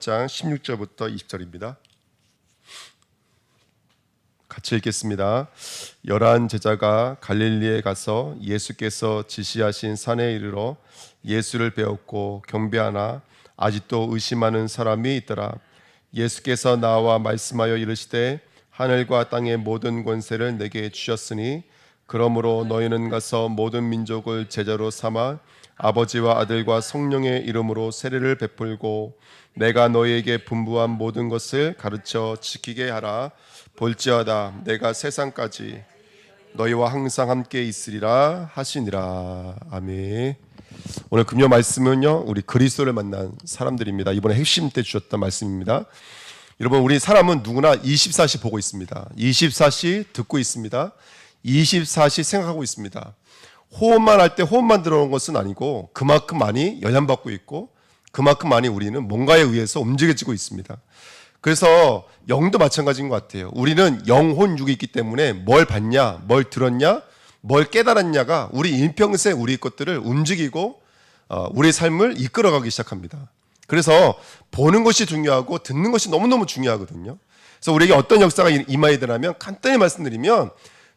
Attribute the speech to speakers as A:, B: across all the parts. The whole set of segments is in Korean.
A: 장 16절부터 20절입니다. 같이 읽겠습니다. 11 제자가 갈릴리에 가서 예수께서 지시하신 산에 이르러 예수를 배웠고 경배하나 아직도 의심하는 사람이 있더라. 예수께서 나와 말씀하여 이르시되 하늘과 땅의 모든 권세를 내게 주셨으니 그러므로 너희는 가서 모든 민족을 제자로 삼아 아버지와 아들과 성령의 이름으로 세례를 베풀고 내가 너희에게 분부한 모든 것을 가르쳐 지키게 하라. 볼지어다 내가 세상까지 너희와 항상 함께 있으리라 하시니라. 아멘. 오늘 금요 말씀은요, 우리 그리스도를 만난 사람들입니다. 이번에 핵심 때 주셨던 말씀입니다. 여러분, 우리 사람은 누구나 24시 보고 있습니다. 24시 듣고 있습니다. 24시 생각하고 있습니다. 호흡만 할 때 호흡만 들어오는 것은 아니고 그만큼 많이 영향받고 있고 그만큼 많이 우리는 뭔가에 의해서 움직여지고 있습니다. 그래서 영도 마찬가지인 것 같아요. 우리는 영혼 육이 있기 때문에 뭘 봤냐, 뭘 들었냐, 뭘 깨달았냐가 우리 일평생 우리 것들을 움직이고 우리의 삶을 이끌어가기 시작합니다. 그래서 보는 것이 중요하고 듣는 것이 너무너무 중요하거든요. 그래서 우리에게 어떤 역사가 임하게 되냐면 간단히 말씀드리면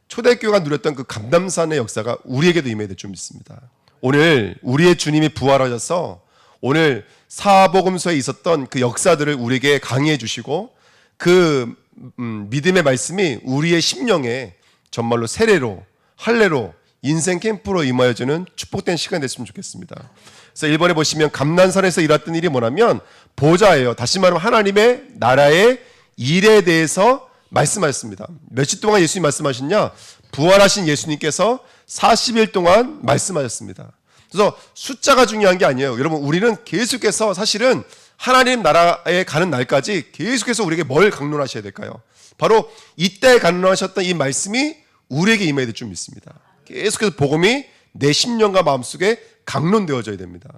A: 초대교회가 누렸던 그 감람산의 역사가 우리에게도 임해야 될 줄 믿습니다. 오늘 우리의 주님이 부활하셔서 오늘 사복음서에 있었던 그 역사들을 우리에게 강의해 주시고 그 믿음의 말씀이 우리의 심령에 정말로 세례로 할례로 인생 캠프로 임하여주는 축복된 시간이 됐으면 좋겠습니다. 그래서 1번에 보시면 감난산에서 일어났던 일이 뭐냐면 보좌예요. 다시 말하면 하나님의 나라의 일에 대해서 말씀하셨습니다. 며칠 동안 예수님 말씀하셨냐? 부활하신 예수님께서 40일 동안 말씀하셨습니다. 그래서 숫자가 중요한 게 아니에요. 여러분, 우리는 계속해서 사실은 하나님 나라에 가는 날까지 계속해서 우리에게 뭘 강론하셔야 될까요? 바로 이때 강론하셨던 이 말씀이 우리에게 임해야 될 줄 믿습니다. 계속해서 복음이 내 심령과 마음속에 강론되어져야 됩니다.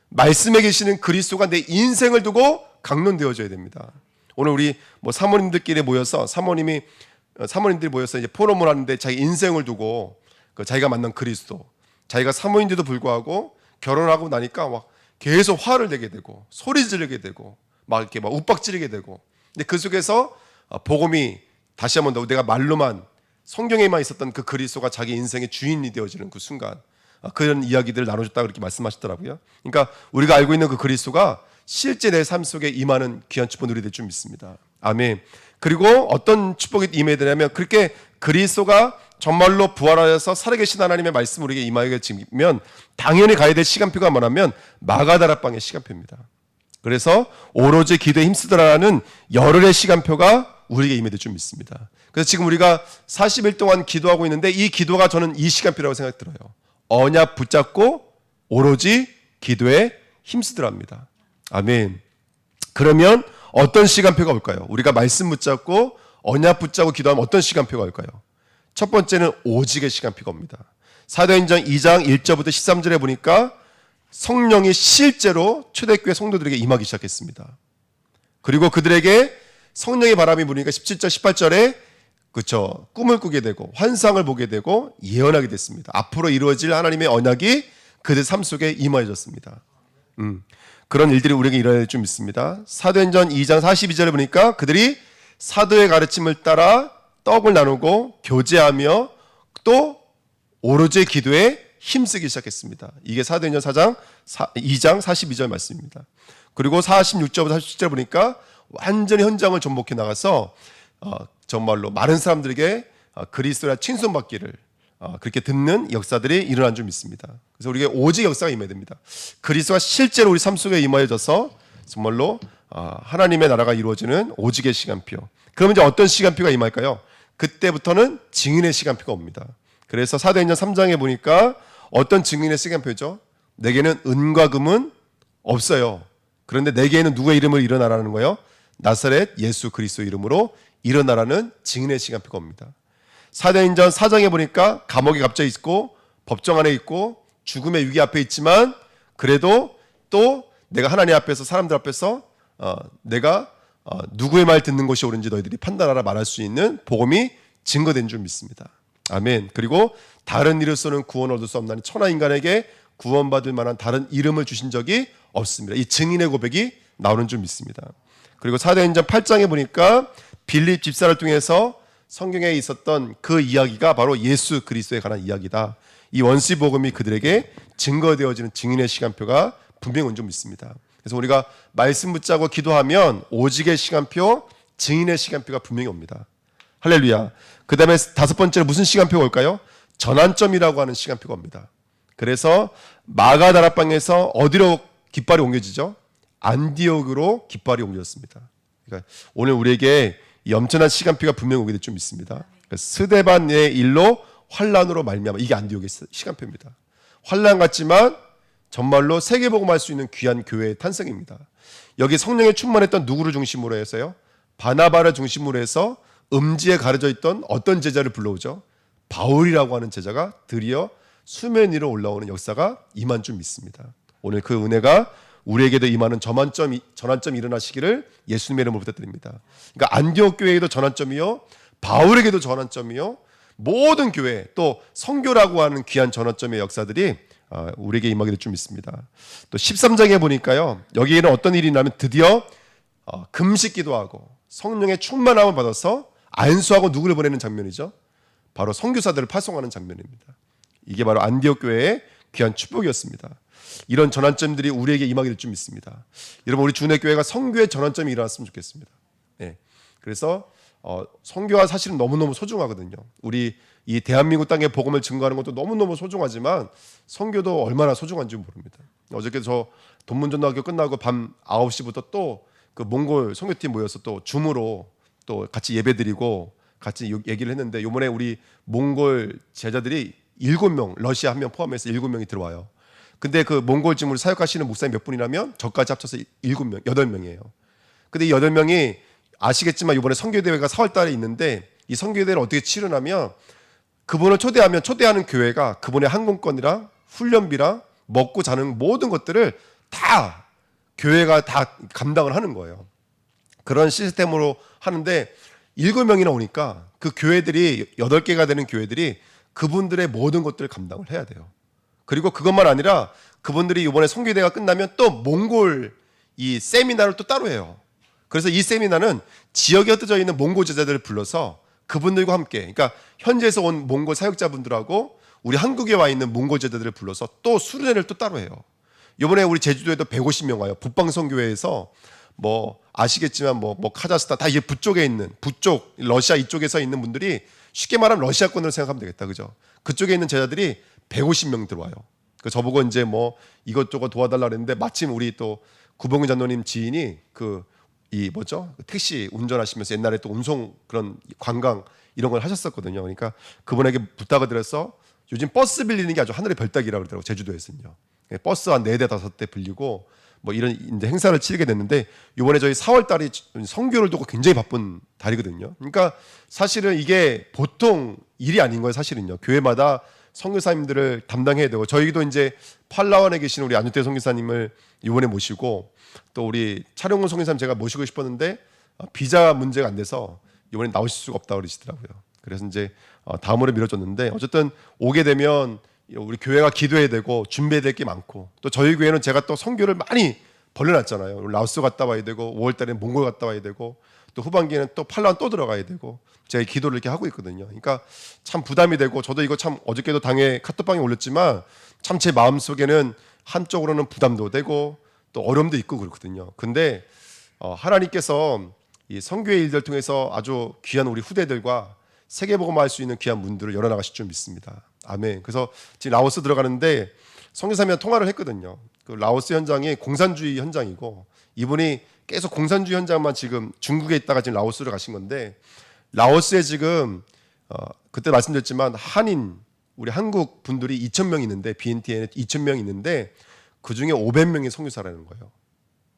A: 말씀에 계시는 그리스도가 내 인생을 두고 강론되어져야 됩니다. 오늘 우리 사모님들끼리 모여서 사모님들이 모여서 이제 포럼을 하는데 자기 인생을 두고 자기가 만난 그리스도, 자기가 사모인데도 불구하고 결혼하고 나니까 막 계속 화를 내게 되고 소리 지르게 되고 막 이렇게 막 윽박지르게 되고, 근데 그 속에서 복음이 다시 한번 더 내가 말로만 성경에만 있었던 그 그리스도가 자기 인생의 주인이 되어지는 그 순간 그런 이야기들을 나눠줬다 그렇게 말씀하셨더라고요. 그러니까 우리가 알고 있는 그 그리스도가 실제 내 삶 속에 임하는 귀한 축복 누리게 될 줄 믿습니다. 아멘. 그리고 어떤 축복이 임해야 되냐면 그렇게 그리스도가 정말로 부활하셔서 살아계신 하나님의 말씀 우리에게 임하게 되면 당연히 가야 될 시간표가 뭐냐면 마가다락방의 시간표입니다. 그래서 오로지 기도에 힘쓰더라라는 열흘의 시간표가 우리에게 임해야 될 줄 믿습니다. 그래서 지금 우리가 40일 동안 기도하고 있는데 이 기도가 저는 이 시간표라고 생각이 들어요. 언약 붙잡고 오로지 기도에 힘쓰더랍니다. 아멘. 그러면 어떤 시간표가 올까요? 우리가 말씀 붙잡고 언약 붙잡고 기도하면 어떤 시간표가 올까요? 첫 번째는 오직의 시간표가 옵니다. 사도행전 2장 1절부터 13절에 보니까 성령이 실제로 초대교회 성도들에게 임하기 시작했습니다. 그리고 그들에게 성령의 바람이 부니까 17절 18절에 꿈을 꾸게 되고 환상을 보게 되고 예언하게 됐습니다. 앞으로 이루어질 하나님의 언약이 그들 삶 속에 임하여졌습니다. 그런 일들이 우리에게 일어날 줄 믿습니다. 사도행전 2장 42절에 보니까 그들이 사도의 가르침을 따라 떡을 나누고 교제하며 또 오로지 기도에 힘쓰기 시작했습니다. 이게 사도행전 2장 42절 말씀입니다. 그리고 46절부터 47절 보니까 완전히 현장을 전복해 나가서 정말로 많은 사람들에게 그리스도라 칭송받기를 그렇게 듣는 역사들이 일어난 줄 믿습니다. 그래서 우리에게 오직 역사가 임해야 됩니다. 그리스도가 실제로 우리 삶 속에 임하여져서 정말로 하나님의 나라가 이루어지는 오직의 시간표. 그러면 이제 어떤 시간표가 임할까요? 그때부터는 증인의 시간표가 옵니다. 그래서 사도행전 3장에 보니까 어떤 증인의 시간표죠? 내게는 은과 금은 없어요. 그런데 내게는 누구의 이름을 일어나라는 거예요? 나사렛 예수 그리스도 이름으로 일어나라는 증인의 시간표가 옵니다. 사도행전 4장에 보니까 감옥에 갇혀 있고 법정 안에 있고 죽음의 위기 앞에 있지만 그래도 또 내가 하나님 앞에서 사람들 앞에서 내가 누구의 말 듣는 것이 옳은지 너희들이 판단하라 말할 수 있는 복음이 증거된 줄 믿습니다. 아멘. 그리고 다른 이로서는 구원 얻을 수 없나니 천하 인간에게 구원받을 만한 다른 이름을 주신 적이 없습니다. 이 증인의 고백이 나오는 줄 믿습니다. 그리고 사도행전 8장에 보니까 빌립 집사를 통해서 성경에 있었던 그 이야기가 바로 예수 그리스도에 관한 이야기다. 이 원시 복음이 그들에게 증거되어지는 증인의 시간표가 분명히 온 줄 믿습니다. 그래서 우리가 말씀 붙잡고 기도하면 오직의 시간표, 증인의 시간표가 분명히 옵니다. 할렐루야. 그 다음에 다섯 번째로 무슨 시간표가 올까요? 전환점이라고 하는 시간표가 옵니다. 그래서 마가다락방에서 어디로 깃발이 옮겨지죠? 안디옥으로 깃발이 옮겨졌습니다. 그러니까 오늘 우리에게 염전한 시간표가 분명히 오게 될 줄 믿습니다. 스데반의 일로 환란으로 말미암아, 이게 안디옥의 시간표입니다. 환란 같지만 정말로 세계복음할 수 있는 귀한 교회의 탄생입니다. 여기 성령에 충만했던 누구를 중심으로 해서요? 바나바를 중심으로 해서 음지에 가려져 있던 어떤 제자를 불러오죠? 바울이라고 하는 제자가 드디어 수면 위로 올라오는 역사가 임한 줄 믿습니다. 오늘 그 은혜가 우리에게도 임하는 전환점이 일어나시기를 예수님의 이름으로 부탁드립니다. 그러니까 안디옥 교회에도 전환점이요, 바울에게도 전환점이요, 모든 교회 또 선교라고 하는 귀한 전환점의 역사들이 우리에게 임하게 될 줄 믿습니다. 또 13장에 보니까요, 여기에는 어떤 일이 나면 드디어 금식 기도하고 성령의 충만함을 받아서 안수하고 누구를 보내는 장면이죠? 바로 선교사들을 파송하는 장면입니다. 이게 바로 안디옥 교회의 귀한 축복이었습니다. 이런 전환점들이 우리에게 임하게 될 줄 믿습니다. 여러분, 우리 주내 교회가 선교의 전환점이 일어났으면 좋겠습니다. 네. 그래서 선교가 사실은 너무너무 소중하거든요. 우리 이 대한민국 땅에 복음을 증거하는 것도 너무너무 소중하지만 선교도 얼마나 소중한지 모릅니다. 어저께 저 돈문전도학교 끝나고 밤 9시부터 또 그 몽골 선교팀 모여서 또 줌으로 또 같이 예배드리고 같이 얘기를 했는데, 요번에 우리 몽골 제자들이 7명, 러시아 1명 포함해서 7명이 들어와요. 근데 그 몽골 줌을 사역하시는 목사님 몇 분이라면 저까지 합쳐서 7명, 8명이에요. 근데 이 8명이 아시겠지만 이번에 선교대회가 4월 달에 있는데, 이 선교대회를 어떻게 치르냐면 그분을 초대하면 초대하는 교회가 그분의 항공권이랑 훈련비랑 먹고 자는 모든 것들을 다 교회가 다 감당을 하는 거예요. 그런 시스템으로 하는데 7명이나 오니까 그 교회들이 8개가 되는 교회들이 그분들의 모든 것들을 감당을 해야 돼요. 그리고 그것만 아니라 그분들이 이번에 선교대회가 끝나면 또 몽골 이 세미나를 또 따로 해요. 그래서 이 세미나는 지역에 흩어져 있는 몽골 제자들을 불러서 그분들과 함께, 그러니까 현지에서 온 몽골 사역자분들하고 우리 한국에 와 있는 몽골 제자들을 불러서 또 수련회를 또 따로 해요. 이번에 우리 제주도에도 150명 와요. 북방선교회에서 뭐 아시겠지만 뭐 카자흐스탄 다 이게 북쪽에 있는, 북쪽 러시아 이쪽에서 있는 분들이 쉽게 말하면 러시아권으로 생각하면 되겠다, 그죠? 그쪽에 있는 제자들이 150명 들어와요. 그 저보고 이제 뭐 이것저것 도와달라 그랬는데, 마침 우리 또 구봉근 장로님 지인이 택시 운전하시면서 옛날에 또 운송 그런 관광 이런 걸 하셨었거든요. 그러니까 그분에게 부탁을 드려서 요즘 버스 빌리는 게 아주 하늘의 별따기라고 그러더라고요. 제주도에서는요. 버스 한 4대 5대 빌리고 뭐 이런 이제 행사를 치르게 됐는데, 이번에 저희 4월 달이 선교를 두고 굉장히 바쁜 달이거든요. 그러니까 사실은 이게 보통 일이 아닌 거예요. 사실은요. 교회마다 선교사님들을 담당해야 되고, 저희도 이제 팔라완에 계신 우리 안유태 선교사님을 이번에 모시고, 또 우리 차룡훈 선교사님 제가 모시고 싶었는데 비자 문제가 안 돼서 이번에 나오실 수가 없다고 그러시더라고요. 그래서 이제 다음으로 미뤄졌는데, 어쨌든 오게 되면 우리 교회가 기도해야 되고 준비해야 될 게 많고, 또 저희 교회는 제가 또 선교를 많이 벌려놨잖아요. 라오스 갔다 와야 되고 5월 달에 몽골 갔다 와야 되고, 또 후반기에는 또 팔라완 또 들어가야 되고, 제가 기도를 이렇게 하고 있거든요. 그러니까 참 부담이 되고, 저도 이거 참 어저께도 당에 카톡방에 올렸지만 참 제 마음속에는 한쪽으로는 부담도 되고 또 어려움도 있고 그렇거든요. 근데 하나님께서 이 선교의 일들 통해서 아주 귀한 우리 후대들과 세계복음할 수 있는 귀한 문들을 열어나가실 줄 믿습니다. 아멘. 그래서 지금 라오스 들어가는데 선교사님이랑 통화를 했거든요. 그 라오스 현장이 공산주의 현장이고, 이분이 계속 공산주의 현장만 지금 중국에 있다가 지금 라오스로 가신 건데, 라오스에 지금 그때 말씀드렸지만 한인 우리 한국 분들이 2,000명 있는데, BNT에는 2,000명 있는데 그 중에 500명이 선교사라는 거예요.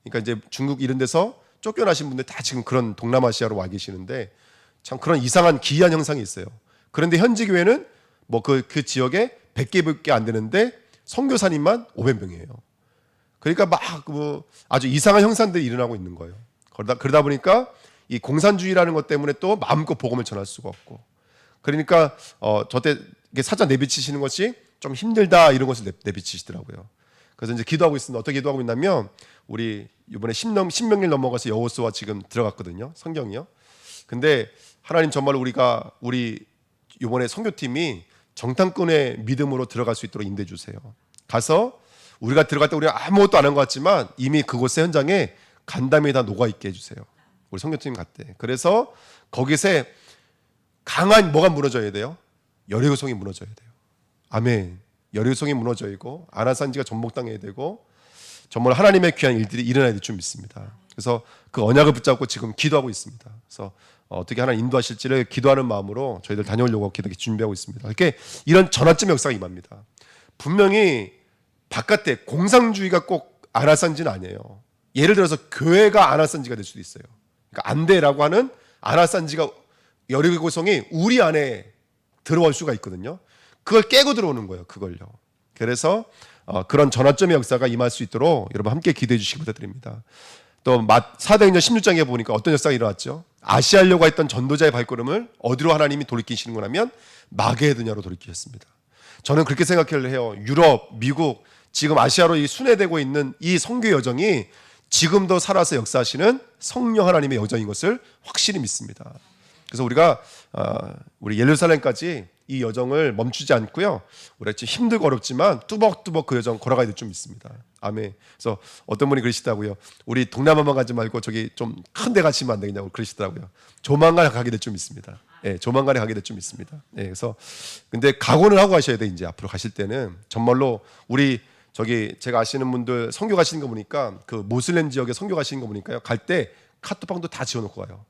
A: 그러니까 이제 중국 이런 데서 쫓겨나신 분들 다 지금 그런 동남아시아로 와 계시는데, 참 그런 이상한 기이한 형상이 있어요. 그런데 현지 교회는 뭐 그 지역에 100개밖에 안 되는데 선교사님만 500명이에요. 그러니까 막 뭐 아주 이상한 형상들이 일어나고 있는 거예요. 그러다 보니까 이 공산주의라는 것 때문에 또 마음껏 복음을 전할 수가 없고, 그러니까 저때 사자 내비치시는 것이 좀 힘들다 이런 것을 내비치시더라고요. 그래서 이제 기도하고 있습니다. 어떻게 기도하고 있냐면 우리 이번에 신명기를 넘어가서 여호수아 지금 들어갔거든요. 성경이요. 근데 하나님 정말 우리 이번에 선교팀이 정탐꾼의 믿음으로 들어갈 수 있도록 인도해 주세요. 가서 우리가 들어갈 때 우리가 아무것도 안 한 것 같지만 이미 그곳의 현장에 간담이 다 녹아 있게 해주세요. 우리 선교팀 갔대. 그래서 거기서 강한 뭐가 무너져야 돼요? 여리고성이 무너져야 돼요. 아멘. 여리고성이 무너져 있고 아나산지가 전복당해야 되고 정말 하나님의 귀한 일들이 일어나야 될 줄 믿습니다. 그래서 그 언약을 붙잡고 지금 기도하고 있습니다. 그래서 어떻게 하나님 인도하실지를 기도하는 마음으로 저희들 다녀오려고 기도 준비하고 있습니다. 이렇게 이런 전환점 역사가 임합니다. 분명히 바깥에 공상주의가 꼭 아나산지는 아니에요. 예를 들어서 교회가 아나산지가 될 수도 있어요. 그러니까 안대라고 하는 아나산지가 여리고성이 우리 안에 들어올 수가 있거든요. 그걸 깨고 들어오는 거예요. 그걸요. 그래서 그런 전환점의 역사가 임할 수 있도록 여러분 함께 기도해 주시기 부탁드립니다. 또 사도행전 16장에 보니까 어떤 역사가 일어났죠? 아시아려고 했던 전도자의 발걸음을 어디로 하나님이 돌이키시는 거냐면 마게도냐로 돌이키셨습니다. 저는 그렇게 생각을 해요. 유럽, 미국, 지금 아시아로 순회되고 있는 이 선교 여정이 지금도 살아서 역사하시는 성령 하나님의 여정인 것을 확실히 믿습니다. 그래서 우리 예루살렘까지 이 여정을 멈추지 않고요. 우리가 지금 힘들고 어렵지만 뚜벅뚜벅 그 여정 걸어가야 될 줄 믿습니다. 아멘. 그래서 어떤 분이 그러시더라고요. 우리 동남아만 가지 말고 저기 좀 큰 데 가시면 안 되겠냐고 그러시더라고요. 조만간 가게 될 줄 믿습니다. 예, 조만간에 가게 될 줄 믿습니다. 예, 그래서 근데 각오는 하고 가셔야 돼. 이제 앞으로 가실 때는 정말로 우리 제가 아시는 분들 선교 가시는 거 보니까 그 모슬렘 지역에 선교 가시는 거 보니까요. 갈 때 카톡방도 다 지어놓고 가요.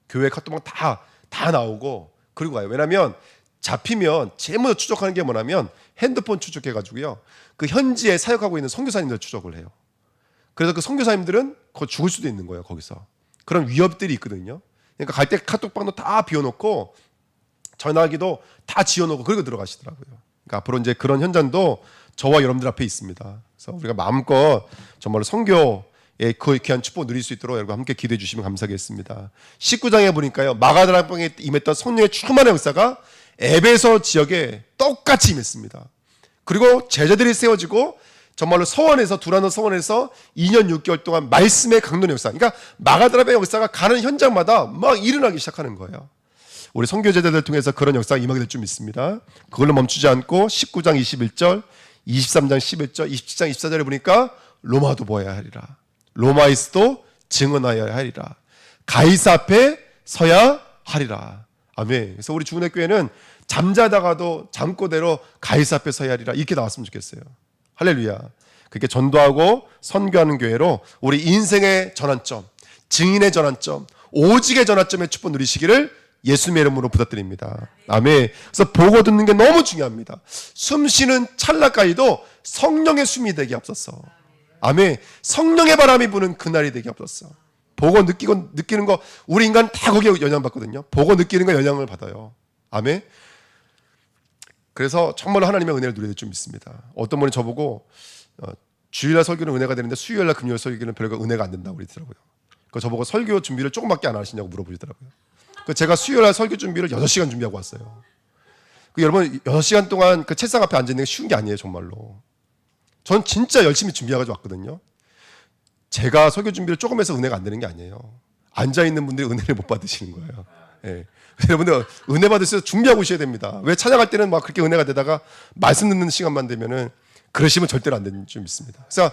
A: 교회 카톡방 다 나오고 그리고 가요. 왜냐하면 잡히면 제일 먼저 추적하는 게 뭐냐면 핸드폰 추적해가지고요. 그 현지에 사역하고 있는 선교사님들 추적을 해요. 그래서 그 선교사님들은 거기 죽을 수도 있는 거예요. 거기서 그런 위협들이 있거든요. 그러니까 갈 때 카톡방도 다 비워놓고 전화기도 다 지어놓고 그리고 들어가시더라고요. 그러니까 앞으로 이제 그런 현장도 저와 여러분들 앞에 있습니다. 그래서 우리가 마음껏 정말로 선교의 그 귀한 축복 누릴 수 있도록 여러분 함께 기도해 주시면 감사하겠습니다. 19장에 보니까요. 마가다락방에 임했던 성령의 충만한 역사가 에베소 지역에 똑같이 임했습니다. 그리고 제자들이 세워지고 정말로 두라노 서원에서 2년 6개월 동안 말씀의 강론의 역사. 그러니까 마가다락방의 역사가 가는 현장마다 막 일어나기 시작하는 거예요. 우리 선교 제자들 통해서 그런 역사가 임하게 될 줄 믿습니다. 그걸로 멈추지 않고 19장 21절, 23장 11절, 27장 24절에 보니까 로마도 보아야 하리라. 로마에서도 증언하여야 하리라. 가이사 앞에 서야 하리라. 아멘. 그래서 우리 주은혜 교회는 잠자다가도 잠꼬대로 가이사 앞에 서야 하리라 이렇게 나왔으면 좋겠어요. 할렐루야. 그렇게 전도하고 선교하는 교회로 우리 인생의 전환점, 증인의 전환점, 오직의 전환점의 축복 누리시기를 예수님의 이름으로 부탁드립니다. 아멘. 그래서 보고 듣는 게 너무 중요합니다. 숨 쉬는 찰나까지도 성령의 숨이 되게 앞섰어. 아멘. 성령의 바람이 부는 그날이 되게 앞섰어. 보고 느끼는 거 우리 인간 다 거기에 영향받거든요. 보고 느끼는 거 영향을 받아요. 아멘. 그래서 정말로 하나님의 은혜를 누려야 될 줄 믿습니다. 어떤 분이 저보고 주일날 설교는 은혜가 되는데 수요일날 금요일 설교는 별거 은혜가 안 된다고 그러더라고요. 저보고 설교 준비를 조금밖에 안 하시냐고 물어보시더라고요. 제가 수요일날 설교 준비를 6시간 준비하고 왔어요. 여러분 6시간 동안 그 책상 앞에 앉아있는 게 쉬운 게 아니에요. 정말로. 전 진짜 열심히 준비해가지고 왔거든요. 제가 설교 준비를 조금 해서 은혜가 안 되는 게 아니에요. 앉아있는 분들이 은혜를 못 받으시는 거예요. 예. 여러분들 은혜 받으셔서 준비하고 오셔야 됩니다. 왜 찬양할 때는 막 그렇게 은혜가 되다가 말씀 듣는 시간만 되면은 그러시면 절대로 안 되는 줄 믿습니다. 그래서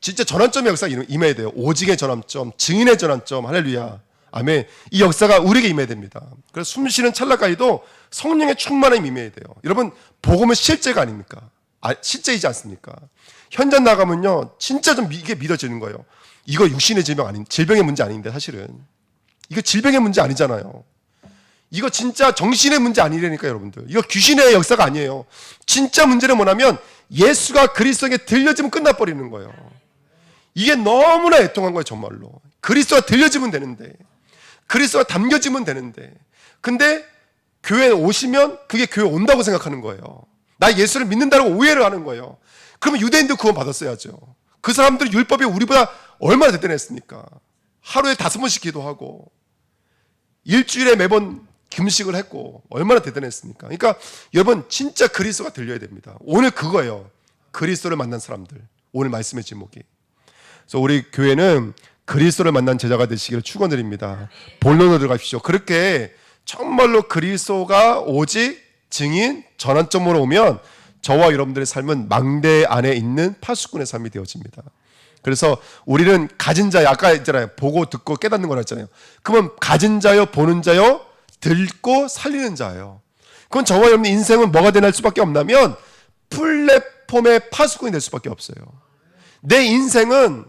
A: 진짜 전환점의 역사가 임해야 돼요. 오직의 전환점, 증인의 전환점, 할렐루야. 아멘. 이 역사가 우리에게 임해야 됩니다. 그래서 숨 쉬는 찰나까지도 성령의 충만함이 임해야 돼요. 여러분 복음은 실제가 아닙니까? 실제이지 않습니까? 현장 나가면요 진짜 좀 이게 믿어지는 거예요. 이거 육신의 질병의 문제 아닌데 사실은 이거 질병의 문제 아니잖아요. 이거 진짜 정신의 문제 아니라니까 여러분들. 이거 귀신의 역사가 아니에요. 진짜 문제는 뭐냐면 예수가 그리스도에게 들려지면 끝나버리는 거예요. 이게 너무나 애통한 거예요. 정말로 그리스도가 들려지면 되는데 그리스도가 담겨지면 되는데 근데 교회에 오시면 그게 교회 온다고 생각하는 거예요. 나 예수를 믿는다고 오해를 하는 거예요. 그러면 유대인도 구원 받았어야죠. 그 사람들은 율법이 우리보다 얼마나 대단했습니까? 하루에 5번씩 기도하고 일주일에 매번 금식을 했고 얼마나 대단했습니까? 그러니까 여러분 진짜 그리스도가 들려야 됩니다. 오늘 그거예요. 그리스도를 만난 사람들. 오늘 말씀의 제목이. 그래서 우리 교회는 그리스도를 만난 제자가 되시기를 축원드립니다. 본론으로 들어가십시오. 그렇게 정말로 그리스도가 오직 증인 전환점으로 오면 저와 여러분들의 삶은 망대 안에 있는 파수꾼의 삶이 되어집니다. 그래서 우리는 가진 자요, 아까 있잖아요, 보고 듣고 깨닫는 거라 했잖아요. 그러면 가진 자요, 보는 자요, 듣고 살리는 자예요. 그건 저와 여러분의 인생은 뭐가 되날 수밖에 없냐면 플랫폼의 파수꾼이 될 수밖에 없어요. 내 인생은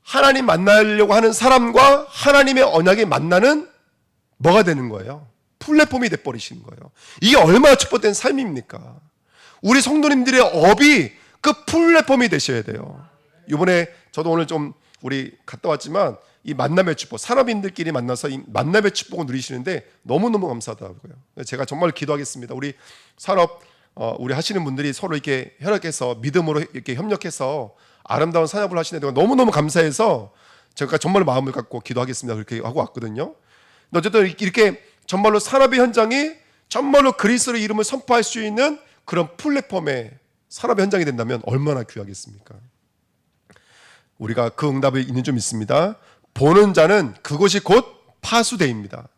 A: 하나님 만나려고 하는 사람과 하나님의 언약이 만나는 뭐가 되는 거예요? 플랫폼이 돼버리시는 거예요. 이게 얼마나 축복된 삶입니까? 우리 성도님들의 업이 그 플랫폼이 되셔야 돼요. 이번에 저도 오늘 좀 우리 갔다 왔지만 이 만남의 축복, 산업인들끼리 만나서 이 만남의 축복을 누리시는데 너무너무 감사하더라고요. 제가 정말 기도하겠습니다. 우리 산업 우리 하시는 분들이 서로 이렇게 협력해서 믿음으로 이렇게 협력해서 아름다운 산업을 하시는 데 너무너무 감사해서 제가 정말 마음을 갖고 기도하겠습니다. 그렇게 하고 왔거든요. 근데 어쨌든 이렇게 정말로 산업의 현장이 정말로 그리스도의 이름을 선포할 수 있는 그런 플랫폼의 산업의 현장이 된다면 얼마나 귀하겠습니까? 우리가 그 응답이 있는 좀 있습니다. 보는 자는 그곳이 곧 파수대입니다.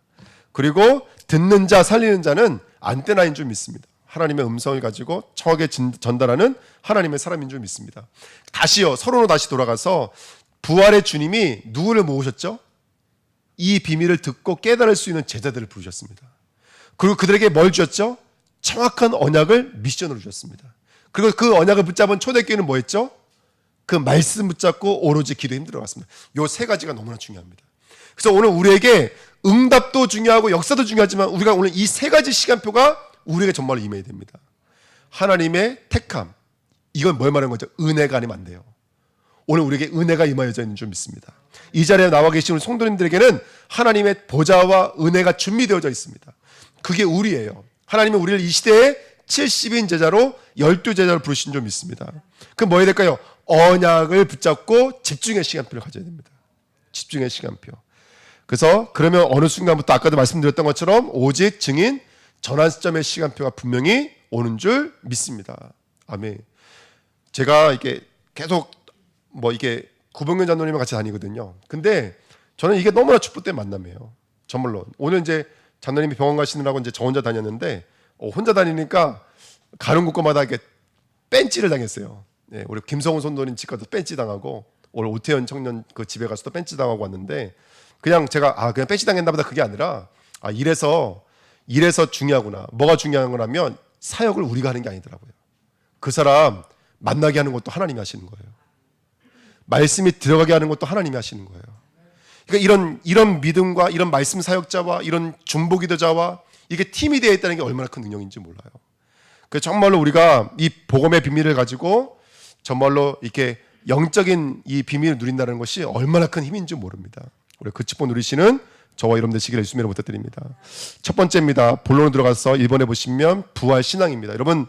A: 그리고 듣는 자, 살리는 자는 안테나인 줄 믿습니다. 하나님의 음성을 가지고 정확하게 전달하는 하나님의 사람인 줄 믿습니다. 다시요, 서론으로 다시 돌아가서 부활의 주님이 누구를 모으셨죠? 이 비밀을 듣고 깨달을 수 있는 제자들을 부르셨습니다. 그리고 그들에게 뭘 주셨죠? 정확한 언약을 미션으로 주셨습니다. 그리고 그 언약을 붙잡은 초대교회는 뭐 했죠? 그 말씀 붙잡고 오로지 기도에 힘들어갔습니다. 요 세 가지가 너무나 중요합니다. 그래서 오늘 우리에게 응답도 중요하고 역사도 중요하지만 우리가 오늘 이 세 가지 시간표가 우리에게 정말 임해야 됩니다. 하나님의 택함, 이건 뭘 말하는 거죠? 은혜가 아니면 안 돼요. 오늘 우리에게 은혜가 임하여져 있는 줄 믿습니다. 이 자리에 나와 계신 우리 성도님들에게는 하나님의 보좌와 은혜가 준비되어져 있습니다. 그게 우리예요. 하나님은 우리를 이 시대에 70인 제자로 12제자를 부르신 줄 믿습니다. 그럼 뭐 해야 될까요? 언약을 붙잡고 집중의 시간표를 가져야 됩니다. 집중의 시간표. 그래서 그러면 어느 순간부터 아까도 말씀드렸던 것처럼 오직 증인 전환 시점의 시간표가 분명히 오는 줄 믿습니다. 아멘. 제가 이게 계속 뭐 이게 구병근 장로님과 같이 다니거든요. 근데 저는 이게 너무나 축복된 만남이에요. 정말로. 오늘 이제 장로님이 병원 가시느라고 이제 저 혼자 다녔는데 혼자 다니니까 가는 곳마다 이렇게 뺀찌를 당했어요. 네, 우리 김성훈 선도님 집 가서 뺀찌 당하고 오늘 오태현 청년 그 집에 가서도 뺀찌 당하고 왔는데 그냥 제가 그냥 뺀찌 당했나 보다 그게 아니라 이래서 중요하구나. 뭐가 중요한 거라면 사역을 우리가 하는 게 아니더라고요. 그 사람 만나게 하는 것도 하나님이 하시는 거예요. 말씀이 들어가게 하는 것도 하나님이 하시는 거예요. 그러니까 이런 믿음과 이런 말씀 사역자와 이런 중보 기도자와 이게 팀이 되어 있다는 게 얼마나 큰 능력인지 몰라요. 그 정말로 우리가 이 복음의 비밀을 가지고 정말로 이렇게 영적인 이 비밀을 누린다는 것이 얼마나 큰 힘인지 모릅니다. 우리 그 축복 누리시는 저와 여러분 되시기를 예수님으로 부탁드립니다. 첫 번째입니다. 본론으로 들어가서 1번에 보시면 부활 신앙입니다. 여러분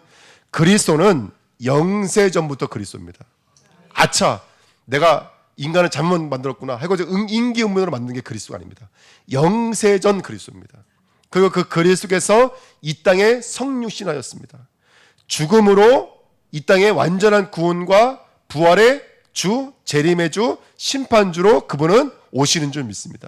A: 그리스도는 영세전부터 그리스도입니다. 아차, 내가 인간을 잘못 만들었구나 하고 인기응변으로 만든 게 그리스도가 아닙니다. 영세전 그리스도입니다. 그리고 그 그리스도께서 이 땅에 성육신하였습니다. 죽음으로 이 땅에 완전한 구원과 부활의 주, 재림의 주, 심판주로 그분은 오시는 줄 믿습니다.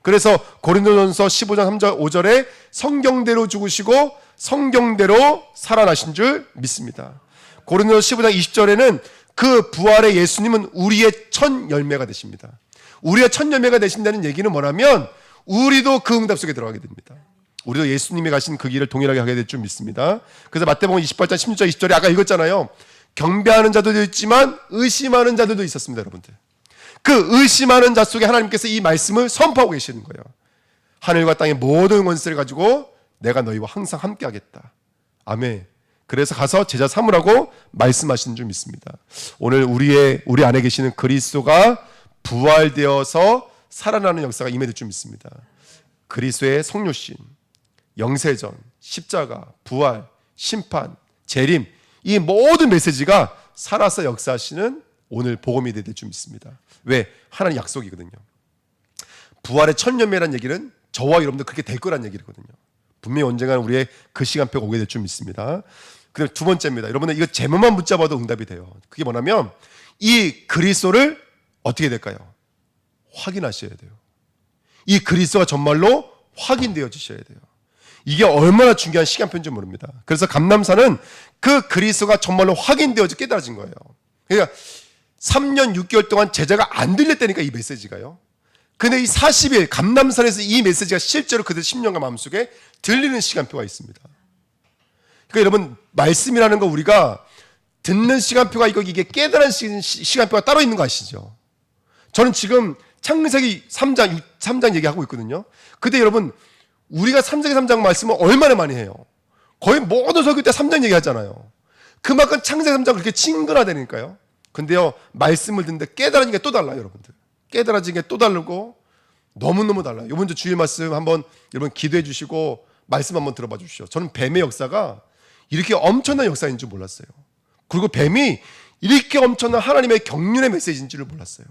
A: 그래서 고린도전서 15장 3절 5절에 성경대로 죽으시고 성경대로 살아나신 줄 믿습니다. 고린도전서 15장 20절에는 그 부활의 예수님은 우리의 첫 열매가 되십니다. 우리의 첫 열매가 되신다는 얘기는 뭐냐면 우리도 그 응답 속에 들어가게 됩니다. 우리도 예수님이 가신 그 길을 동일하게 하게 될 줄 믿습니다. 그래서 마태복음 28장 16절 20절에 아까 읽었잖아요. 경배하는 자들도 있지만 의심하는 자들도 있었습니다. 여러분들. 그 의심하는 자 속에 하나님께서 이 말씀을 선포하고 계시는 거예요. 하늘과 땅의 모든 권세를 가지고 내가 너희와 항상 함께 하겠다. 아멘. 그래서 가서 제자 삼으라고 말씀하시는 줄 믿습니다. 오늘 우리 안에 계시는 그리스도가 부활되어서 살아나는 역사가 임해질 줄 믿습니다. 그리스도의 성육신, 영세전, 십자가, 부활, 심판, 재림, 이 모든 메시지가 살아서 역사하시는 오늘 복음이 될 줄 믿습니다. 왜? 하나님 약속이거든요. 부활의 첫 열매라는 얘기는 저와 여러분들 그렇게 될 거란 얘기거든요. 분명히 언젠가는 우리의 그 시간표가 오게 될 줄 믿습니다. 그다음 두 번째입니다. 여러분들 이거 제목만 붙잡아도 응답이 돼요. 그게 뭐냐면 이 그리스도를 어떻게 될까요? 확인하셔야 돼요. 이 그리스도가 정말로 확인되어 주셔야 돼요. 이게 얼마나 중요한 시간표인지 모릅니다. 그래서 감람산은 그 그리스도가 정말로 확인되어져 깨달아진 거예요. 그러니까 3년 6개월 동안 제자가 안 들렸다니까 이 메시지가요. 근데 이 40일 감람산에서 이 메시지가 실제로 그들 10년간 마음속에 들리는 시간표가 있습니다. 그러니까 여러분 말씀이라는 거 우리가 듣는 시간표가 있고 이게 깨달은 시간표가 따로 있는 거 아시죠? 저는 지금 창세기 3장 얘기하고 있거든요. 근데 여러분 우리가 3장 말씀을 얼마나 많이 해요? 거의 모든 설교 때 3장 얘기하잖아요. 그만큼 창세기 3장 그렇게 친근하다니까요. 근데요 말씀을 듣는데 깨달아진 게 또 달라요. 여러분들 깨달아진 게 또 다르고 너무너무 달라요. 이번 주 주일 말씀 한번 여러분 기도해 주시고 말씀 한번 들어봐 주십시오. 저는 뱀의 역사가 이렇게 엄청난 역사인 줄 몰랐어요. 그리고 뱀이 이렇게 엄청난 하나님의 경륜의 메시지인 줄을 몰랐어요.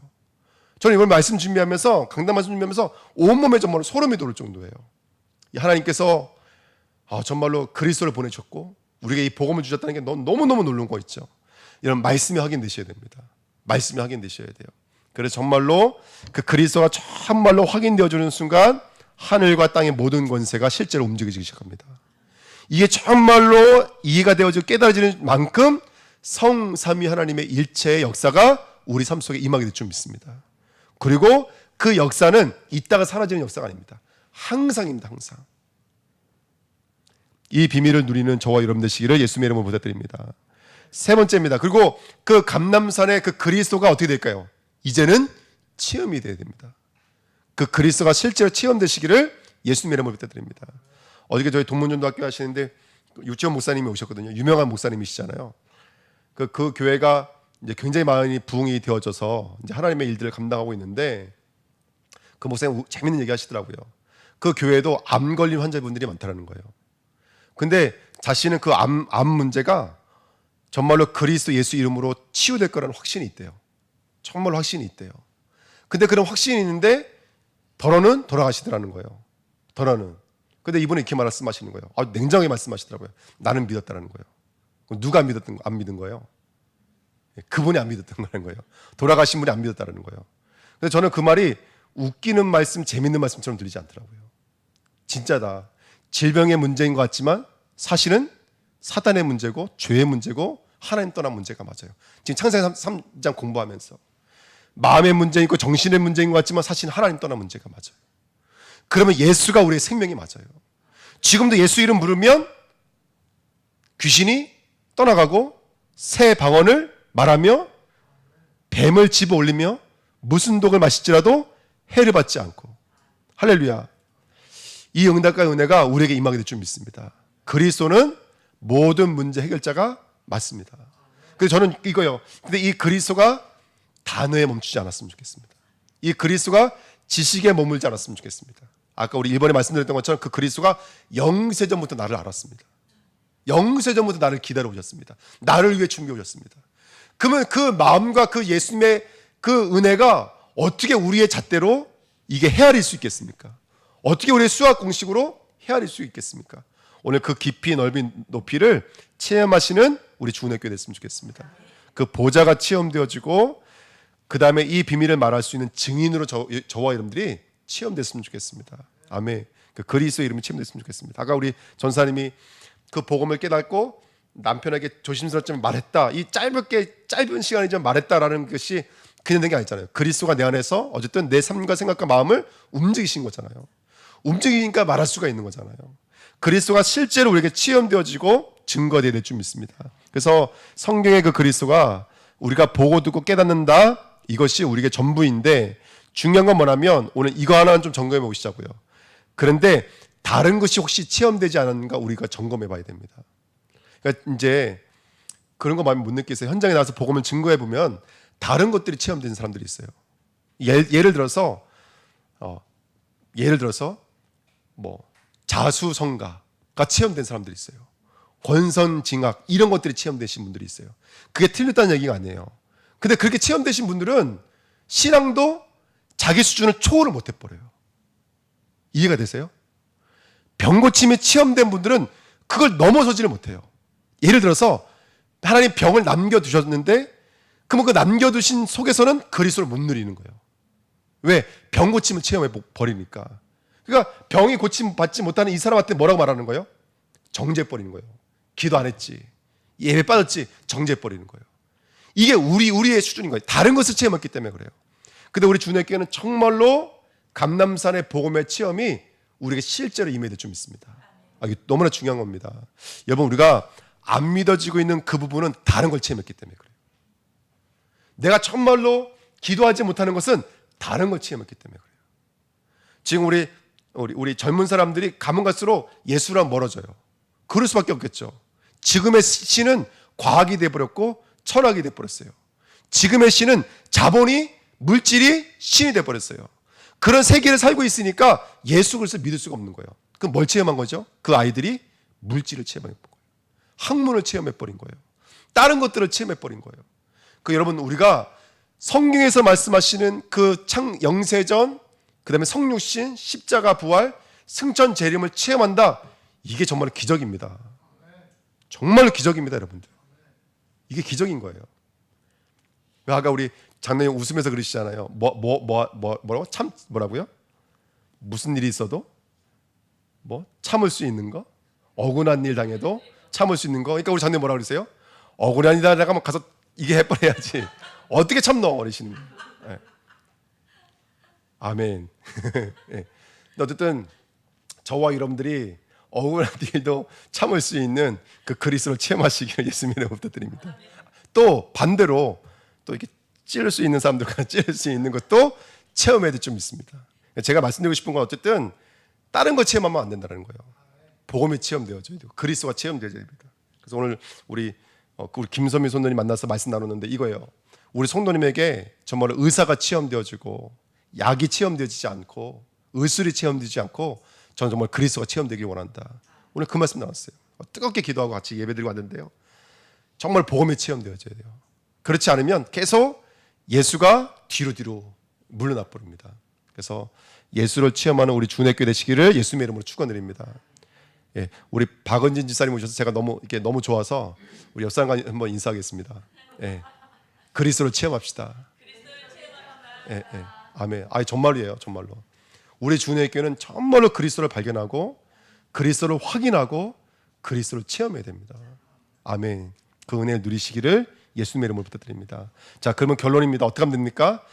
A: 저는 이번 말씀 준비하면서 강단 말씀 준비하면서 온몸에 정말로 소름이 돋을 정도예요. 하나님께서 정말로 그리스도를 보내셨고 우리에게 이 복음을 주셨다는 게 너무너무 놀라운 거 있죠. 이런 말씀이 확인되셔야 됩니다. 말씀이 확인되셔야 돼요. 그래서 정말로 그 그리스도가 정말로 확인되어 주는 순간 하늘과 땅의 모든 권세가 실제로 움직이기 시작합니다. 이게 정말로 이해가 되어지고 깨달아지는 만큼 성삼위 하나님의 일체의 역사가 우리 삶 속에 임하게 될 줄 믿습니다. 그리고 그 역사는 있다가 사라지는 역사가 아닙니다. 항상입니다. 항상. 이 비밀을 누리는 저와 여러분 되시기를 예수님의 이름으로 부탁드립니다. 세 번째입니다. 그리고 그 감람산의 그 그리스도가 어떻게 될까요? 이제는 체험이 되어야 됩니다. 그 그리스도가 실제로 체험되시기를 예수님의 이름으로 부탁드립니다. 어저께 저희 동문전도학교 하시는데 유치원 목사님이 오셨거든요. 유명한 목사님이시잖아요. 그 교회가 이제 굉장히 많이 부흥이 되어져서 이제 하나님의 일들을 감당하고 있는데 그 목사님 재밌는 얘기 하시더라고요. 그 교회에도 암 걸린 환자분들이 많다는 거예요. 근데 자신은 그 암 문제가 정말로 그리스도 예수 이름으로 치유될 거라는 확신이 있대요. 정말로 확신이 있대요. 근데 그런 확신이 있는데 더러는 돌아가시더라는 거예요. 더러는. 근데 이분은 이렇게 말씀하시는 거예요. 냉정하게 말씀하시더라고요. 나는 믿었다라는 거예요. 누가 안 믿은 거예요? 그분이 안 믿었던 거라는 거예요. 돌아가신 분이 안 믿었다라는 거예요. 근데 저는 그 말이 웃기는 말씀, 재밌는 말씀처럼 들리지 않더라고요. 진짜다. 질병의 문제인 것 같지만 사실은 사단의 문제고 죄의 문제고 하나님 떠난 문제가 맞아요. 지금 창세기 3장 공부하면서 마음의 문제인 거 정신의 문제인 것 같지만 사실은 하나님 떠난 문제가 맞아요. 그러면 예수가 우리의 생명이 맞아요. 지금도 예수 이름 부르면 귀신이 떠나가고 새 방언을 말하며 뱀을 집어 올리며 무슨 독을 마실지라도 해를 받지 않고 할렐루야. 이 응답과 은혜가 우리에게 임하게 될 줄 믿습니다. 그리스도는 모든 문제 해결자가 맞습니다. 그래서 저는 이거요. 근데 이 그리스도가 단어에 멈추지 않았으면 좋겠습니다. 이 그리스도가 지식에 머물지 않았으면 좋겠습니다. 아까 우리 1번에 말씀드렸던 것처럼 그 그리스도가 영세전부터 나를 알았습니다. 영세전부터 나를 기다려 오셨습니다. 나를 위해 준비해 오셨습니다. 그러면 그 마음과 그 예수님의 그 은혜가 어떻게 우리의 잣대로 이게 헤아릴 수 있겠습니까? 어떻게 우리의 수학 공식으로 헤아릴 수 있겠습니까? 오늘 그 깊이 넓이 높이를 체험하시는 우리 주은혜교회 됐으면 좋겠습니다. 그 보좌가 체험되어지고 그 다음에 이 비밀을 말할 수 있는 증인으로 저와 여러분들이 체험됐으면 좋겠습니다. 아멘. 그 그리스도의 이름이 체험됐으면 좋겠습니다. 아까 우리 전사님이 그 복음을 깨닫고 남편에게 조심스럽지만 말했다. 이 짧은 시간이지만 말했다라는 것이 그냥 된 게 아니잖아요. 그리스도가 내 안에서 어쨌든 내 삶과 생각과 마음을 움직이신 거잖아요. 움직이니까 말할 수가 있는 거잖아요. 그리스도가 실제로 우리에게 체험되어지고 증거되어야 될 줄 믿습니다. 그래서 성경의 그 그리스도가 우리가 보고 듣고 깨닫는다. 이것이 우리에게 전부인데 중요한 건 뭐냐면 오늘 이거 하나는 좀 점검해 보시자고요. 그런데 다른 것이 혹시 체험되지 않았는가 우리가 점검해 봐야 됩니다. 그러니까 이제 그런 거 마음에 못 느끼세요. 현장에 나와서 복음을 증거해 보면 다른 것들이 체험되는 사람들이 있어요. 예를 들어서 뭐 자수성가가 체험된 사람들이 있어요. 권선징악 이런 것들이 체험되신 분들이 있어요. 그게 틀렸다는 얘기가 아니에요. 근데 그렇게 체험되신 분들은 신앙도 자기 수준을 초월을 못 해버려요. 이해가 되세요? 병고침이 체험된 분들은 그걸 넘어서지를 못해요. 예를 들어서 하나님 병을 남겨두셨는데 그러면 그 남겨두신 속에서는 그리스도를 못 누리는 거예요. 왜? 병 고침을 체험해 버리니까. 그러니까 병이 고침 받지 못하는 이 사람한테 뭐라고 말하는 거예요? 정죄해 버리는 거예요. 기도 안 했지, 예배 빠졌지, 정죄해 버리는 거예요. 이게 우리의 수준인 거예요. 다른 것을 체험했기 때문에 그래요. 근데 우리 주님의 교회는 정말로 감람산의 복음의 체험이 우리에게 실제로 임해야 좀 있습니다. 이게 너무나 중요한 겁니다. 여러분, 우리가 안 믿어지고 있는 그 부분은 다른 걸 체험했기 때문에 그래요. 내가 정말로 기도하지 못하는 것은 다른 걸 체험했기 때문에 그래요. 지금 우리 젊은 사람들이 가면 갈수록 예수랑 멀어져요. 그럴 수밖에 없겠죠. 지금의 신은 과학이 돼버렸고 철학이 돼버렸어요. 지금의 신은 자본이, 물질이 신이 돼버렸어요. 그런 세계를 살고 있으니까 예수 그리스도를 믿을 수가 없는 거예요. 그럼 뭘 체험한 거죠? 그 아이들이 물질을 체험해버린 거예요. 학문을 체험해버린 거예요. 다른 것들을 체험해버린 거예요. 여러분, 우리가 성경에서 말씀하시는 그 영세전, 그 다음에 성육신, 십자가 부활, 승천 재림을 체험한다. 이게 정말 기적입니다. 정말로 기적입니다, 여러분들. 이게 기적인 거예요. 아까 우리 장로님 웃으면서 그러시잖아요. 뭐라고? 뭐라고요? 무슨 일이 있어도 참을 수 있는 거? 억울한 일 당해도 참을 수 있는 거? 그러니까 우리 장로님 뭐라고 그러세요? 억울한 일 하다가 가서 이게 해버려야지. 어떻게 참너? 어리시는 거예요. 네. 아멘. 네. 어쨌든 저와 여러분들이 억울한 일도 참을 수 있는 그 그리스도를 체험하시기를 예수님의 부탁드립니다. 또 반대로 또 이렇게 찌를 수 있는 사람들과 찌를 수 있는 것도 체험해도 좀 있습니다. 제가 말씀드리고 싶은 건 어쨌든 다른 거 체험하면 안 된다는 거예요. 복음이 체험되어져야 되고 그리스도가 체험되어져야 됩니다. 그래서 오늘 우리 김선미 성도님 만나서 말씀 나눴는데 이거예요. 우리 성도님에게 정말 의사가 체험되어지고 약이 체험되어지지 않고 의술이 체험되지 않고 저는 정말 그리스도가 체험되길 원한다. 오늘 그 말씀 나왔어요. 뜨겁게 기도하고 같이 예배드리고 왔는데요. 정말 복음이 체험되어져야 돼요. 그렇지 않으면 계속 예수가 뒤로 물러나 버립니다. 그래서 예수를 체험하는 우리 주내교 되시기를 예수님의 이름으로 축원드립니다. 예, 우리 박은진 집사님 오셔서 제가 너무 좋아서 우리 옆사람과 한번 인사하겠습니다. 예, 그리스도를 체험합시다. 예, 아멘. 정말이에요, 정말로. 우리 주내교는 정말로 그리스도를 발견하고 그리스도를 확인하고 그리스도를 체험해야 됩니다. 아멘. 그 은혜를 누리시기를 예수님의 이름으로 부탁드립니다. 자, 그러면 결론입니다. 어떻게 하면 됩니까?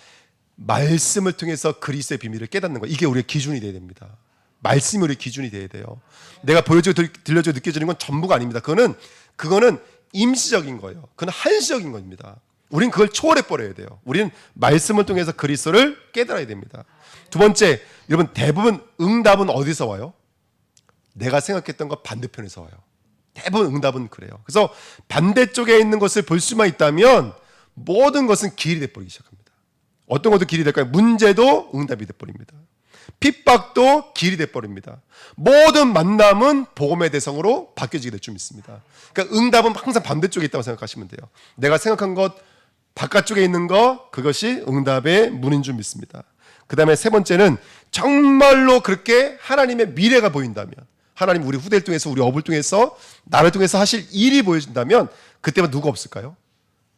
A: 말씀을 통해서 그리스도의 비밀을 깨닫는 거. 이게 우리의 기준이 되어야 됩니다. 말씀이 우리의 기준이 되어야 돼요. 내가 보여주고 들려주고 느껴지는 건 전부가 아닙니다. 그거는 임시적인 거예요. 그건 한시적인 겁니다. 우린 그걸 초월해 버려야 돼요. 우리는 말씀을 통해서 그리스도를 깨달아야 됩니다. 두 번째, 여러분, 대부분 응답은 어디서 와요? 내가 생각했던 것 반대편에서 와요. 대부분 응답은 그래요. 그래서 반대쪽에 있는 것을 볼 수만 있다면 모든 것은 길이 돼버리기 시작합니다. 어떤 것도 길이 될까요? 문제도 응답이 돼버립니다. 핍박도 길이 돼버립니다. 모든 만남은 복음의 대상으로 바뀌어지게 될 줄 믿습니다. 그러니까 응답은 항상 반대쪽에 있다고 생각하시면 돼요. 내가 생각한 것 바깥쪽에 있는 것, 그것이 응답의 문인 줄 믿습니다. 그 다음에 세 번째는 정말로 그렇게 하나님의 미래가 보인다면, 하나님 우리 후대를 통해서, 우리 업을 통해서, 나를 통해서 하실 일이 보여진다면 그때부터 누가 없을까요?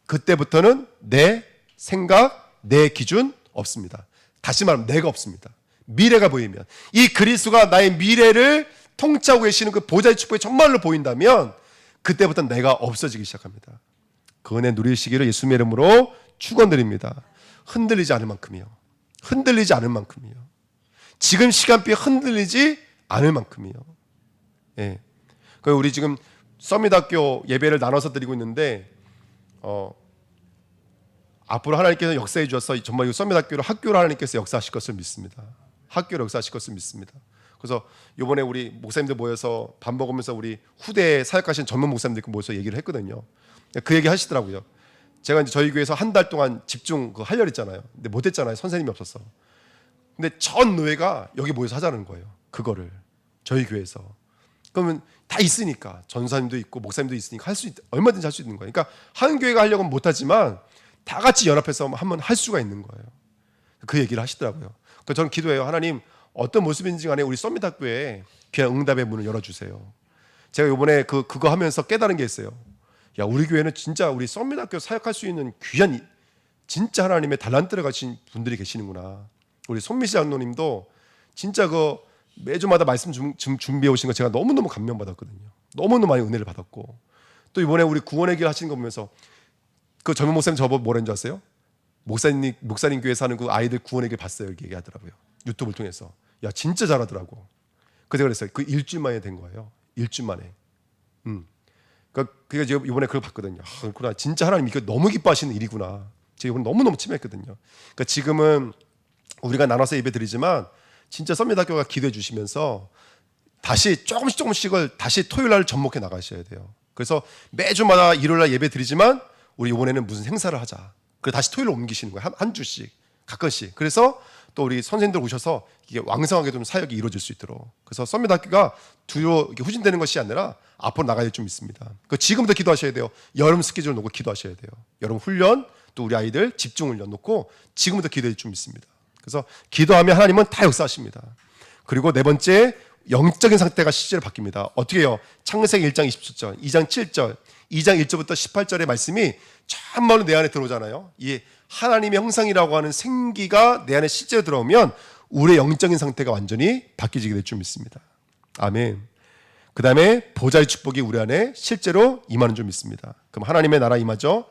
A: 그때부터는 내 생각, 내 기준 없습니다. 다시 말하면 내가 없습니다. 미래가 보이면, 이 그리스도가 나의 미래를 통치하고 계시는 그 보좌의 축복이 정말로 보인다면 그때부터 내가 없어지기 시작합니다. 그 은혜 누리시기를 예수님의 이름으로 축원드립니다. 흔들리지 않을 만큼이요. 흔들리지 않을 만큼이요. 지금 시간표에 흔들리지 않을 만큼이요. 예. 우리 지금 서밋학교 예배를 나눠서 드리고 있는데 앞으로 하나님께서 역사해 주셔서 정말 이 서밋학교를 학교로 하나님께서 역사하실 것을 믿습니다. 학교로 역사하실 것을 믿습니다. 그래서 이번에 우리 목사님들 모여서 밥 먹으면서 우리 후대에 사역하신 젊은 목사님들 모여서 얘기를 했거든요. 그 얘기 하시더라고요. 제가 이제 저희 교회에서 한 달 동안 집중 하려 했잖아요. 근데 못했잖아요. 선생님이 없어서. 근데 전 노예가 여기 모여서 하자는 거예요. 그거를 저희 교회에서. 그러면 다 있으니까 전사님도 있고 목사님도 있으니까 얼마든지 할 수 있는 거예요. 그러니까 한 교회가 하려고는 못하지만 다 같이 연합해서 한번 할 수가 있는 거예요. 그 얘기를 하시더라고요. 그래서 저는 기도해요. 하나님, 어떤 모습인지 간에 우리 서밋학교에 귀한 응답의 문을 열어주세요. 제가 이번에 그거 하면서 깨달은 게 있어요. 야, 우리 교회는 진짜 우리 썸밋학교 사역할 수 있는 귀한 진짜 하나님의 달란트를 가진 분들이 계시는구나. 우리 손미시 장로님도 진짜 매주마다 말씀 준비해 오신 거 제가 너무너무 감명받았거든요. 너무너무 많이 은혜를 받았고, 또 이번에 우리 구원의 길 하시는 거 보면서 그 젊은 목사님 저보고 뭐라는 줄 아세요? 목사님 교회 사는 그 아이들 구원의 길 봤어요, 이렇게 얘기하더라고요. 유튜브를 통해서. 야, 진짜 잘하더라고. 그래서 그랬어요. 그 일주일 만에 된 거예요. 일주일 만에. 그러니까 제가 이번에 그걸 봤거든요. 아, 그렇구나. 진짜 하나님 이거 너무 기뻐하시는 일이구나. 제가 이번에 너무너무 침했거든요. 그러니까 지금은 우리가 나눠서 예배 드리지만 진짜 썸밋학교가 기도해 주시면서 다시 조금씩을 다시 토요일 날 접목해 나가셔야 돼요. 그래서 매주마다 일요일 날 예배 드리지만 우리 이번에는 무슨 행사를 하자. 그래서 다시 토요일로 옮기시는 거예요. 한 주씩 가끔씩. 그래서 또 우리 선생님들 오셔서 이게 왕성하게 좀 사역이 이루어질 수 있도록. 그래서 썸밋학교가 뒤로 후진되는 것이 아니라 앞으로 나가야 될 좀 있습니다. 지금부터 기도하셔야 돼요. 여름 스케줄 놓고 기도하셔야 돼요. 여름 훈련, 또 우리 아이들 집중 훈련 놓고 지금부터 기도할 좀 있습니다. 그래서 기도하면 하나님은 다 역사하십니다. 그리고 네 번째, 영적인 상태가 실제로 바뀝니다. 어떻게 해요? 창세기 1장 27절, 2장 7절, 2장 1절부터 18절의 말씀이 참말로 내 안에 들어오잖아요. 이 하나님의 형상이라고 하는 생기가 내 안에 실제로 들어오면 우리의 영적인 상태가 완전히 바뀌어지게 될 줄 믿습니다. 아멘. 그 다음에 보좌의 축복이 우리 안에 실제로 임하는 줄 믿습니다. 그럼 하나님의 나라 임하죠.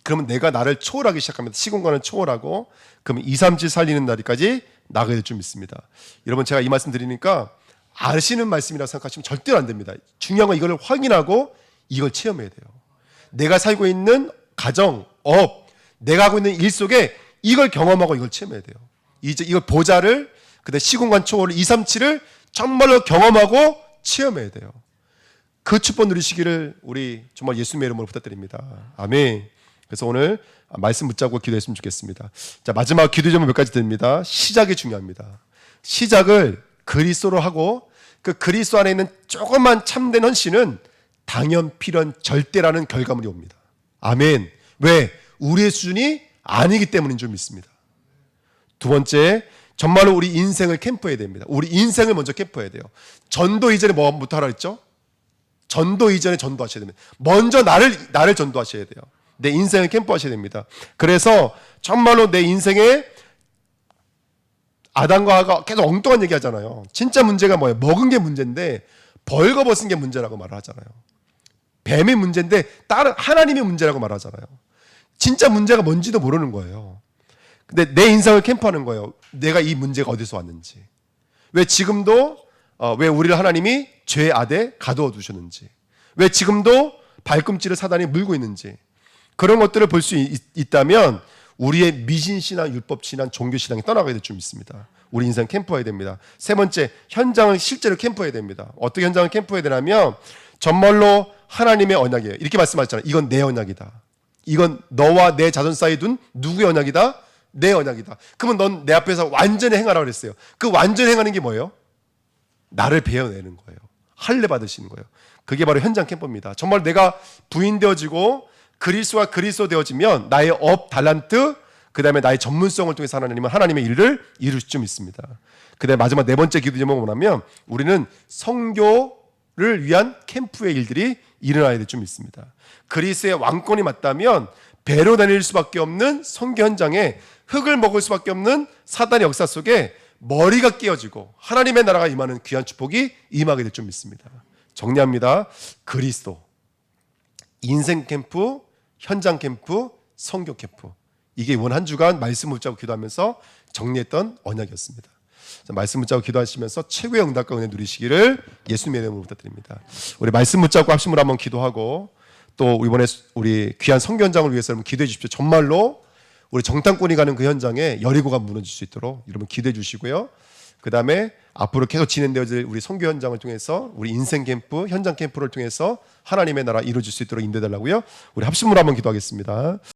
A: 그러면 내가 나를 초월하기 시작합니다. 시공간을 초월하고, 그러면 2, 3, 7 살리는 날까지 나가게 될 줄 믿습니다. 여러분, 제가 이 말씀 드리니까 아시는 말씀이라고 생각하시면 절대로 안 됩니다. 중요한 건 이걸 확인하고 이걸 체험해야 돼요. 내가 살고 있는 가정, 업, 내가 하고 있는 일 속에 이걸 경험하고 이걸 체험해야 돼요. 이걸 보좌를, 그다음에 시공간 초월을 2, 3, 7을 정말로 경험하고 체험해야 돼요. 그 축복 누리시기를 우리 정말 예수님의 이름으로 부탁드립니다. 아멘. 그래서 오늘 말씀 붙잡고 기도했으면 좋겠습니다. 자, 마지막 기도 제목 몇 가지 드립니다. 시작이 중요합니다. 시작을 그리스도로 하고 그 그리스도 안에 있는 조금만 참된 헌신은 당연, 필연, 절대라는 결과물이 옵니다. 아멘. 왜? 우리의 수준이 아니기 때문인 줄 믿습니다. 두 번째, 정말로 우리 인생을 캠프해야 됩니다. 우리 인생을 먼저 캠프해야 돼요. 전도 이전에 뭐부터 하라 했죠? 전도 이전에 전도하셔야 됩니다. 먼저 나를 전도하셔야 돼요. 내 인생을 캠프하셔야 됩니다. 그래서 정말로 내 인생에 아담과 하와가 계속 엉뚱한 얘기 하잖아요. 진짜 문제가 뭐예요? 먹은 게 문제인데 벌거벗은 게 문제라고 말을 하잖아요. 뱀의 문제인데 다른 하나님의 문제라고 말하잖아요. 진짜 문제가 뭔지도 모르는 거예요. 근데 내 인생을 캠프하는 거예요. 내가 이 문제가 어디서 왔는지, 왜 지금도 왜 우리를 하나님이 죄의 아대 가두어 두셨는지, 왜 지금도 발꿈치를 사단이 물고 있는지, 그런 것들을 볼 수 있다면 우리의 미신신앙, 율법신앙, 종교신앙이 떠나가야 될 줄 믿습니다. 우리 인생 캠프해야 됩니다. 세 번째, 현장을 실제로 캠프해야 됩니다. 어떻게 현장을 캠프해야 되냐면 정말로 하나님의 언약이에요. 이렇게 말씀하셨잖아요. 이건 내 언약이다. 이건 너와 내 자손 사이에 둔 누구의 언약이다? 내 언약이다. 그러면 넌 내 앞에서 완전히 행하라 그랬어요. 그 완전히 행하는 게 뭐예요? 나를 베어내는 거예요. 할례 받으시는 거예요. 그게 바로 현장 캠프입니다. 정말 내가 부인되어지고 그리스도와 그리스도 되어지면 나의 업, 달란트, 그 다음에 나의 전문성을 통해서 하나님은 하나님의 일을 이루실 줄 믿습니다. 그 다음에 마지막 네 번째 기도 제목은 뭐냐면 우리는 선교를 위한 캠프의 일들이 일어나야 될 줄 믿습니다. 그리스의 왕권이 맞다면 배로 다닐 수밖에 없는 선교 현장에 흙을 먹을 수밖에 없는 사단의 역사 속에 머리가 깨어지고 하나님의 나라가 임하는 귀한 축복이 임하게 될 줄 믿습니다. 정리합니다. 그리스도, 인생 캠프, 현장 캠프, 선교 캠프. 이게 이번 한 주간 말씀 붙잡고 기도하면서 정리했던 언약이었습니다. 말씀 붙잡고 기도하시면서 최고의 응답과 은혜 누리시기를 예수님의 이름으로 부탁드립니다. 우리 말씀 붙잡고 합심으로 한번 기도하고 또 이번에 우리 귀한 선교 현장을 위해서 여러분 기도해 주십시오. 정말로 우리 정탐꾼이 가는 그 현장에 여리고가 무너질 수 있도록 여러분 기도해 주시고요. 그 다음에 앞으로 계속 진행되어질 우리 선교 현장을 통해서 우리 인생 캠프, 현장 캠프를 통해서 하나님의 나라 이루어질 수 있도록 인도해 달라고요. 우리 합심으로 한번 기도하겠습니다.